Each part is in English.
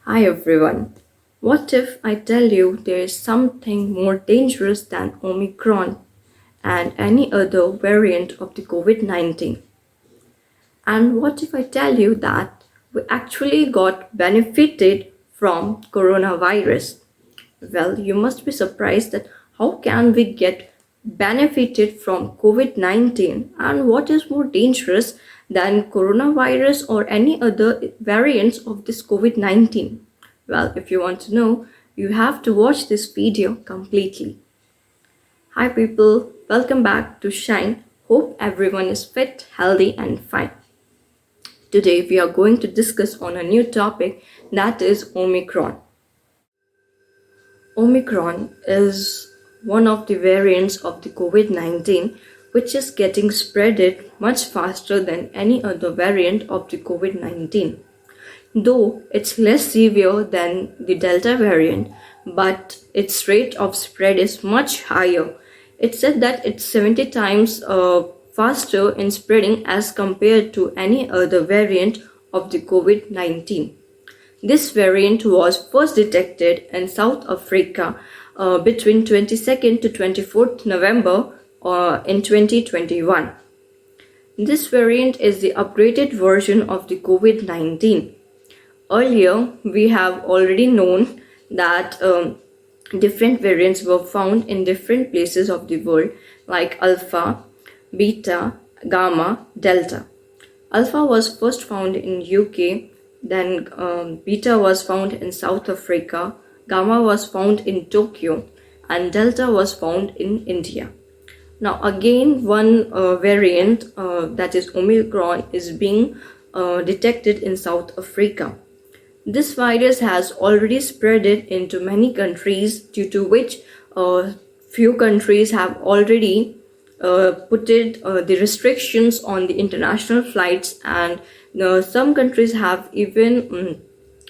Hi everyone. What if I tell you there is something more dangerous than Omicron and any other variant of the COVID 19? And what if I tell you that we actually got benefited from coronavirus? Well, you must be surprised that how can we get benefited from COVID-19 and what is more dangerous than coronavirus or any other variants of this COVID-19? Well, if you want to know, you have to watch this video completely. Hi people, welcome back to Shine. Hope everyone is fit, healthy and fine. Today we are going to discuss on a new topic, that is Omicron. Omicron is one of the variants of the COVID-19 which is getting spreaded much faster than any other variant of the COVID-19. Though it's less severe than the Delta variant, but its rate of spread is much higher. It's said that it's 70 times faster in spreading as compared to any other variant of the COVID-19. This variant was first detected in South Africa between 22nd to 24th November in 2021. This variant is the upgraded version of the COVID-19. Earlier, we have already known that different variants were found in different places of the world like Alpha, Beta, Gamma, Delta. Alpha was first found in UK, then Beta was found in South Africa, Gamma was found in Tokyo, and Delta was found in India. Now again, one variant that is Omicron is being detected in South Africa. This virus has already spreaded into many countries, due to which few countries have already put the restrictions on the international flights, and some countries have even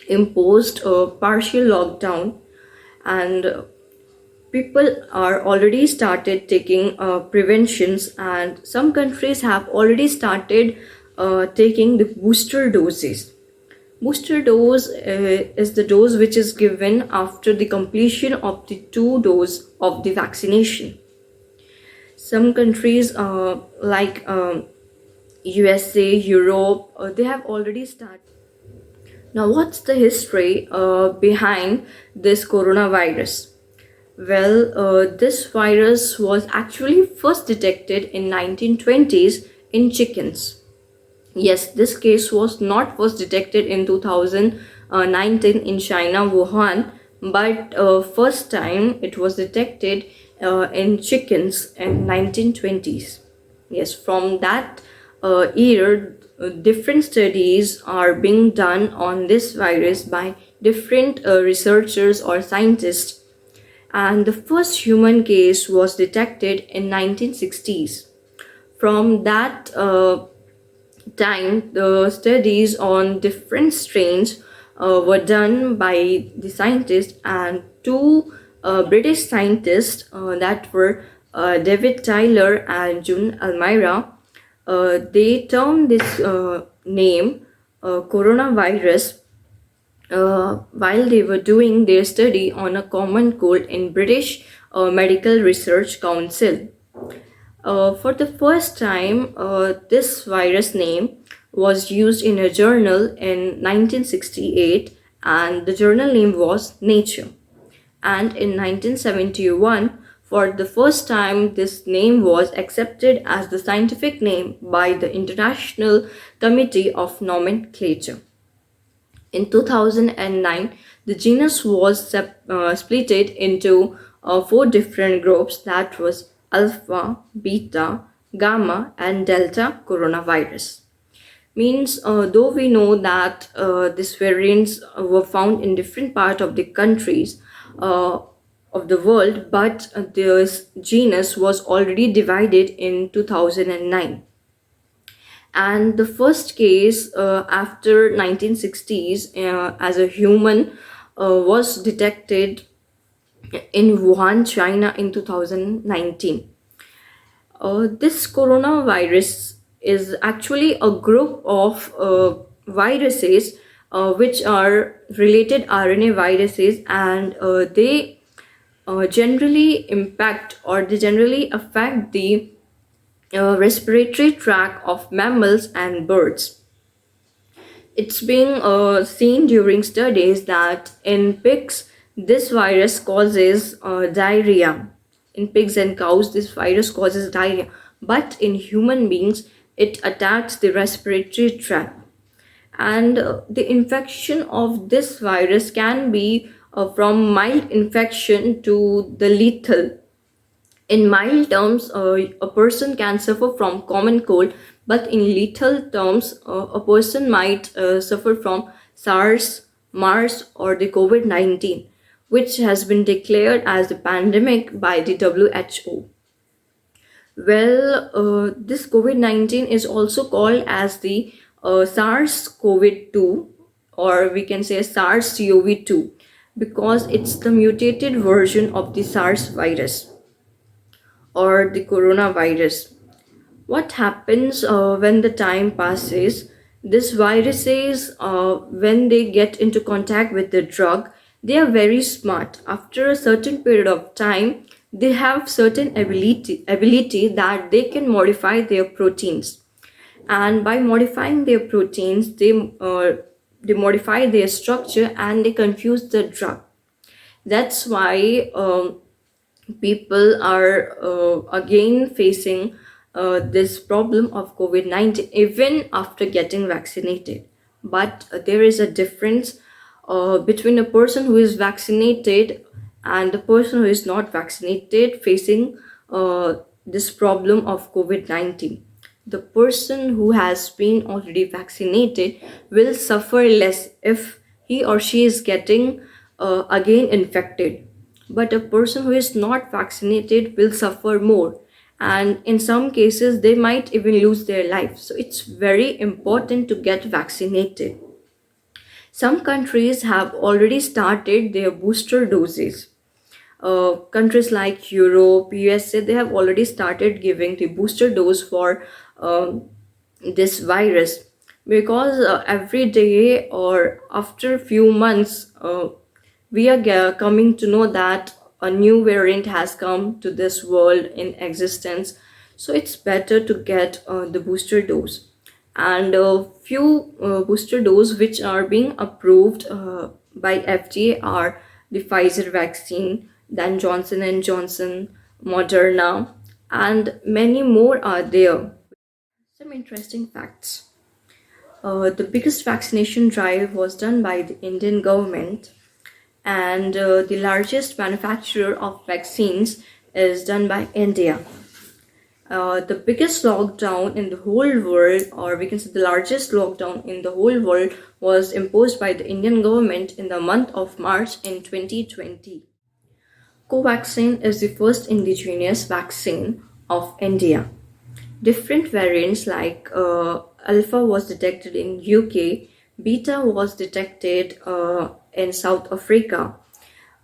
imposed a partial lockdown, and people are already started taking preventions, and some countries have already started taking the booster doses. Booster dose is the dose which is given after the completion of the 2 doses of the vaccination. Some countries like USA, Europe, they have already started. Now, what's the history behind this coronavirus? Well, this virus was actually first detected in 1920s in chickens. Yes, this case was not first detected in 2019 in China, Wuhan, but first time it was detected in chickens in 1920s. Yes, from that year, different studies are being done on this virus by different researchers or scientists, and the first human case was detected in 1960s. From that time, the studies on different strains were done by the scientists, and 2 British scientists that were David Tyler and June Almira, they termed this name coronavirus while they were doing their study on a common cold in British Medical Research Council. For the first time, this virus name was used in a journal in 1968, and the journal name was Nature. And in 1971, for the first time, this name was accepted as the scientific name by the International Committee of Nomenclature. In 2009, the genus was splitted into 4 different groups, that was Alpha, Beta, Gamma and Delta coronavirus. Means though we know that these variants were found in different parts of the countries of the world, but this genus was already divided in 2009. And the first case after 1960s as a human was detected in Wuhan, China in 2019. This coronavirus is actually a group of viruses which are related RNA viruses, and they generally impact or they generally affect the respiratory tract of mammals and birds. It's being seen during studies that in pigs, this virus causes diarrhea. In pigs and cows, this virus causes diarrhea. But in human beings, it attacks the respiratory tract. And the infection of this virus can be from mild infection to the lethal. In mild terms, a person can suffer from common cold, but in lethal terms, a person might suffer from SARS, MARS, or the COVID-19, which has been declared as the pandemic by the WHO. Well, this COVID-19 is also called as the SARS-CoV-2, or we can say SARS-CoV-2, because it's the mutated version of the SARS virus or the coronavirus. What happens when the time passes? These viruses, when they get into contact with the drug, they are very smart. After a certain period of time, they have certain ability that they can modify their proteins, and by modifying their proteins, they modify their structure and they confuse the drug. That's why people are again facing this problem of COVID-19 even after getting vaccinated. But there is a difference between a person who is vaccinated and a person who is not vaccinated facing this problem of COVID-19. The person who has been already vaccinated will suffer less if he or she is getting again infected, but a person who is not vaccinated will suffer more, and in some cases they might even lose their life. So it's very important to get vaccinated. Some countries have already started their booster doses. Countries like Europe, USA, they have already started giving the booster dose for this virus, because every day or after a few months we are coming to know that a new variant has come to this world in existence. So it's better to get the booster dose. And a few booster dose which are being approved by FDA are the Pfizer vaccine, then Johnson and Johnson, Moderna, and many more are there. Some interesting facts. The biggest vaccination drive was done by the Indian government, and the largest manufacturer of vaccines is done by India. The biggest lockdown in the whole world, or we can say the largest lockdown in the whole world, was imposed by the Indian government in the month of March in 2020. Covaxin is the first indigenous vaccine of India. Different variants like Alpha was detected in UK, Beta was detected in South Africa,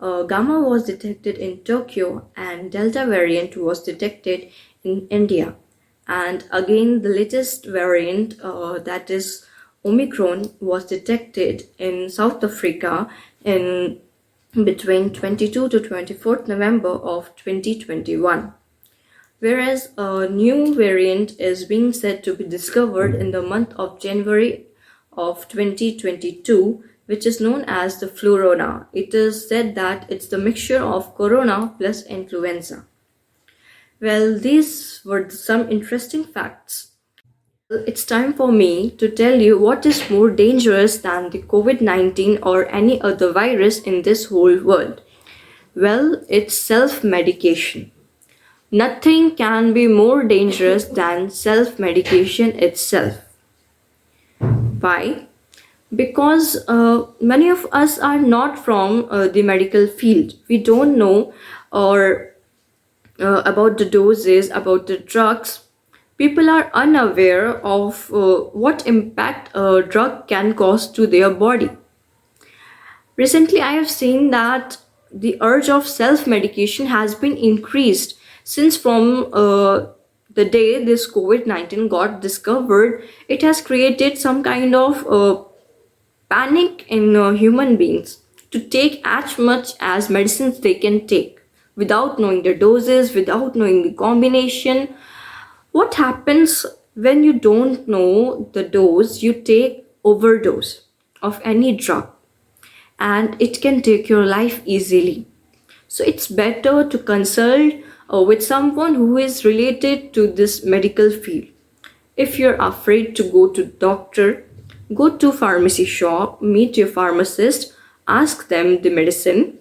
Gamma was detected in Tokyo, and Delta variant was detected in India. And again, the latest variant, that is Omicron, was detected in South Africa in between 22 to 24th November of 2021. Whereas a new variant is being said to be discovered in the month of January of 2022, which is known as the flurona. It is said that it's the mixture of corona plus influenza. Well, these were some interesting facts. It's time for me to tell you what is more dangerous than the COVID-19 or any other virus in this whole world. Well, it's self-medication. Nothing can be more dangerous than self-medication itself. Why? Because many of us are not from the medical field. We don't know or about the doses, about the drugs. People are unaware of what impact a drug can cause to their body. Recently, I have seen that the urge of self-medication has been increased since from the day this COVID-19 got discovered. It has created some kind of panic in human beings to take as much as medicines they can take without knowing the doses, without knowing the combination. What happens when you don't know the dose? You take overdose of any drug and it can take your life easily. So it's better to consult with someone who is related to this medical field. If you're afraid to go to doctor, go to pharmacy shop, meet your pharmacist, ask them the medicine.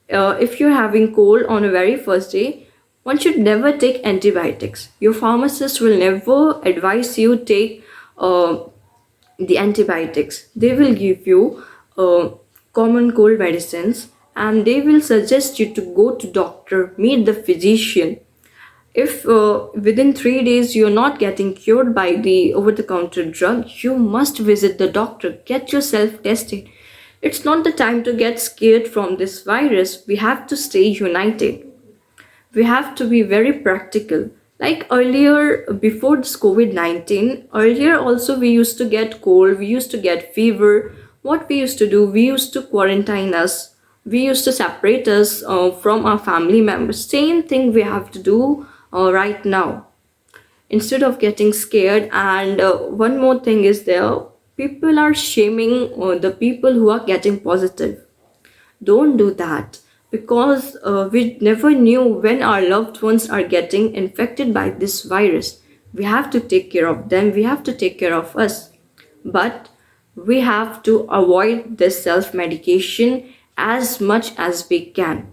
If you're having cold on a very first day, one should never take antibiotics. Your pharmacist will never advise you take the antibiotics. They will give you common cold medicines and they will suggest you to go to doctor, meet the physician. If within 3 days you're not getting cured by the over-the-counter drug, you must visit the doctor, get yourself tested. It's not the time to get scared from this virus. We have to stay united. We have to be very practical. Like earlier, before this COVID-19, earlier also we used to get cold, we used to get fever. What we used to do, we used to quarantine us. We used to separate us from our family members. Same thing we have to do right now. Instead of getting scared, and one more thing is there, people are shaming the people who are getting positive. Don't do that because we never knew when our loved ones are getting infected by this virus. We have to take care of them, we have to take care of us. But we have to avoid this self-medication as much as we can.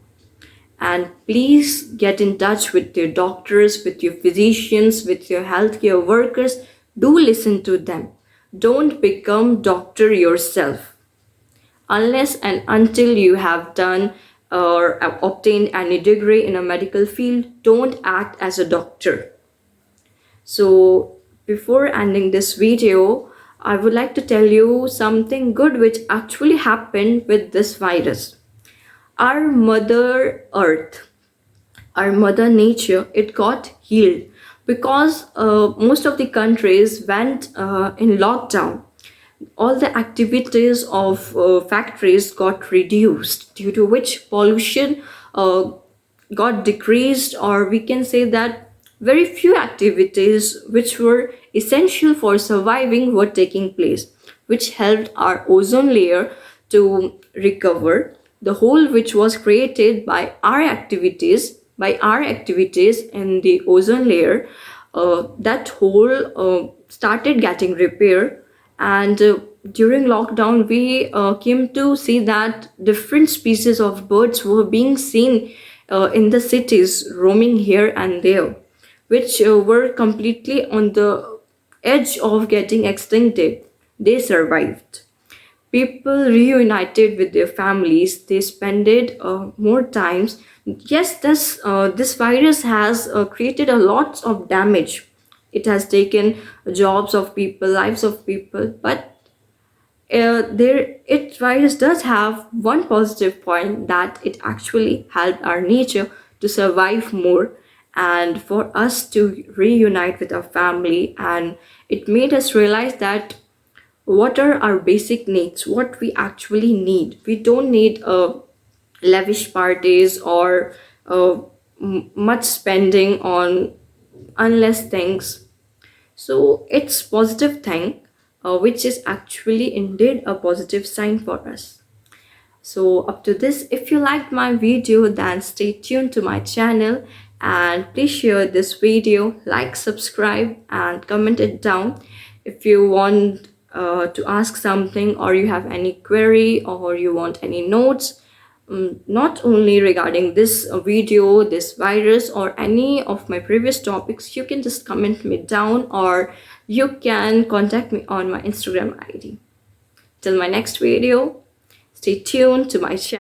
And please get in touch with your doctors, with your physicians, with your healthcare workers. Do listen to them. Don't become doctor yourself. Unless and until you have done or obtained any degree in a medical field, don't act as a doctor. So before ending this video, I would like to tell you something good which actually happened with this virus. Our mother earth, our mother nature, it got healed because most of the countries went in lockdown. All the activities of factories got reduced, due to which pollution got decreased, or we can say that very few activities which were essential for surviving were taking place, which helped our ozone layer to recover. The hole which was created by our activities in the ozone layer, that hole started getting repaired. And during lockdown we came to see that different species of birds were being seen in the cities, roaming here and there, which were completely on the edge of getting extincted. They survived. People reunited with their families. They spended more times. Yes, this virus has created a lot of damage. It has taken jobs of people, lives of people, but virus does have one positive point, that it actually helped our nature to survive more and for us to reunite with our family. And it made us realize that what are our basic needs, what we actually need. We don't need lavish parties or much spending on unless things. So it's positive thing, which is actually indeed a positive sign for us. So up to this, if you liked my video, then stay tuned to my channel and please share this video, like, subscribe and comment it down. If you want to ask something, or you have any query, or you want any notes, not only regarding this video, this virus, or any of my previous topics, you can just comment me down, or you can contact me on my Instagram ID. Till my next video, stay tuned to my channel.